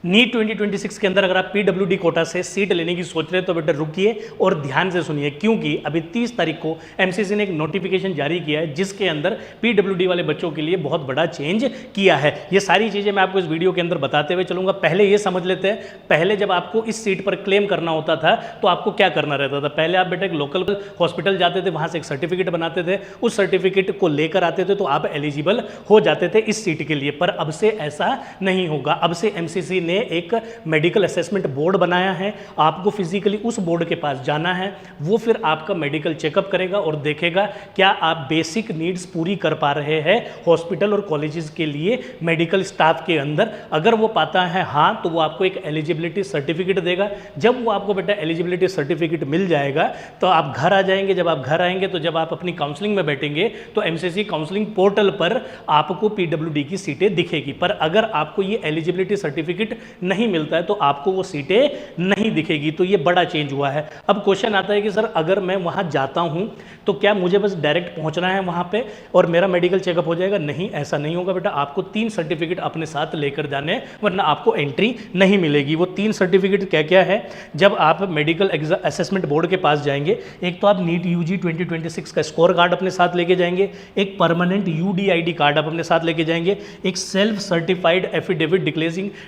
NEET 2026 के अंदर अगर आप पीडब्ल्यूडी कोटा से सीट लेने की सोच रहे हैं तो बेटा रुकिए और ध्यान से सुनिए, क्योंकि अभी 30 तारीख को एमसीसी ने एक नोटिफिकेशन जारी किया है जिसके अंदर पीडब्ल्यूडी वाले बच्चों के लिए बहुत बड़ा चेंज किया है। ये सारी चीजें मैं आपको इस वीडियो के अंदर बताते हुए चलूंगा। पहले ये समझ लेते हैं, पहले जब आपको इस सीट पर क्लेम करना होता था तो आपको क्या करना रहता था। पहले आप बेटा एक लोकल हॉस्पिटल जाते थे, वहां से एक सर्टिफिकेट बनाते थे, उस सर्टिफिकेट को लेकर आते थे तो आप एलिजिबल हो जाते थे इस सीट के लिए। पर अब से ऐसा नहीं होगा। अब से एमसीसी ने एक मेडिकल असेसमेंट बोर्ड बनाया है, आपको फिजिकली उस बोर्ड के पास जाना है, वो फिर आपका मेडिकल चेकअप करेगा और देखेगा क्या आप बेसिक नीड्स पूरी कर पा रहे हैं हॉस्पिटल और कॉलेजेस के लिए मेडिकल स्टाफ के अंदर। अगर वो पाता है हाँ, तो वो आपको एक एलिजिबिलिटी सर्टिफिकेट देगा। जब वो आपको बेटा एलिजिबिलिटी सर्टिफिकेट मिल जाएगा तो आप घर आ जाएंगे। जब आप घर आएंगे तो जब आप अपनी काउंसलिंग में बैठेंगे तो एमसीसी काउंसलिंग पोर्टल पर आपको पीडब्ल्यूडी की सीटें दिखेगी। पर अगर आपको ये एलिजिबिलिटी सर्टिफिकेट नहीं मिलता है तो आपको वो सीटें नहीं दिखेगी। तो ये बड़ा चेंज हुआ है। अब क्वेश्चन आता है कि सर अगर मैं वहां जाता हूं तो क्या मुझे बस डायरेक्ट पहुंचना है वहां पे और मेरा मेडिकल चेकअप हो जाएगा? नहीं, ऐसा नहीं होगा बेटा। आपको 3 सर्टिफिकेट अपने साथ लेकर जाने हैं, वरना आपको एंट्री नहीं मिलेगी। वो 3 सर्टिफिकेट क्या क्या है? जब आप मेडिकल असेसमेंट बोर्ड के पास जाएंगे, एक तो आप नीट यूजी 2026 का स्कोर कार्ड अपने साथ लेके जाएंगे, एक परमानेंट यूडीआईडी कार्ड आप अपने साथ लेके जाएंगे, एक self certified affidavit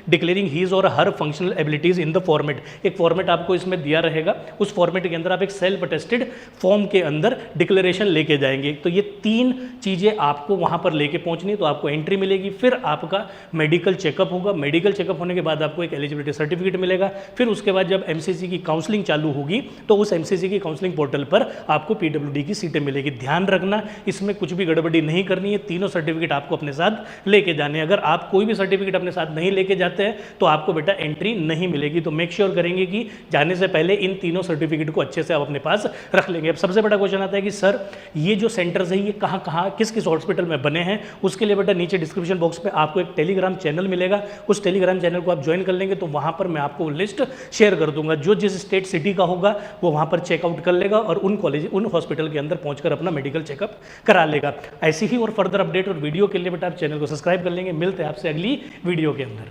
declaring his or her functional abilities in the format. एक फॉर्मेट आपको इसमें दिया रहेगा, उस फॉर्मेट के अंदर आप एक सेल्फ अटेस्टेड फॉर्म के अंदर डिक्लेरेशन लेके जाएंगे। तो ये 3 चीजें आपको वहां पर लेके पहुंचनी, तो आपको एंट्री मिलेगी, फिर आपका मेडिकल चेकअप होगा। मेडिकल चेकअप होने के बाद आपको एक एलिजिबिलिटी सर्टिफिकेट मिलेगा। फिर उसके बाद जब एमसीसी की काउंसलिंग चालू होगी तो उस एमसीसी की काउंसलिंग पोर्टल पर आपको पीडब्ल्यूडी की सीटें मिलेगी। ध्यान रखना, इसमें कुछ भी गड़बड़ी नहीं करनी है। तीनों सर्टिफिकेट आपको अपने साथ लेके जाने हैं। अगर आप कोई भी सर्टिफिकेट अपने साथ नहीं लेके जाते हैं तो आपको बेटा एंट्री नहीं मिलेगी। तो मेक श्योर करेंगे कि जाने से पहले इन तीनों सर्टिफिकेट को अच्छे से आप अपने पास रख लेंगे। अब सबसे बड़ा क्वेश्चन आता है कि सर ये जो सेंटर्स है ये कहाँ कहाँ किस किस हॉस्पिटल में बने हैं? उसके लिए बेटा नीचे डिस्क्रिप्शन बॉक्स में आपको एक टेलीग्राम चैनल मिलेगा। उस टेलीग्राम चैनल को आप ज्वाइन कर लेंगे तो वहां पर मैं आपको लिस्ट शेयर कर दूंगा। जो जिस स्टेट सिटी का होगा वो वहां पर चेकआउट कर लेगा और उन कॉलेज उन हॉस्पिटल के अंदर पहुंचकर अपना मेडिकल चेकअप करा लेगा। ऐसी ही और फर्दर अपडेट और वीडियो के लिए बेटा आप चैनल को सब्सक्राइब कर लेंगे। मिलते हैं आपसे अगली वीडियो के अंदर।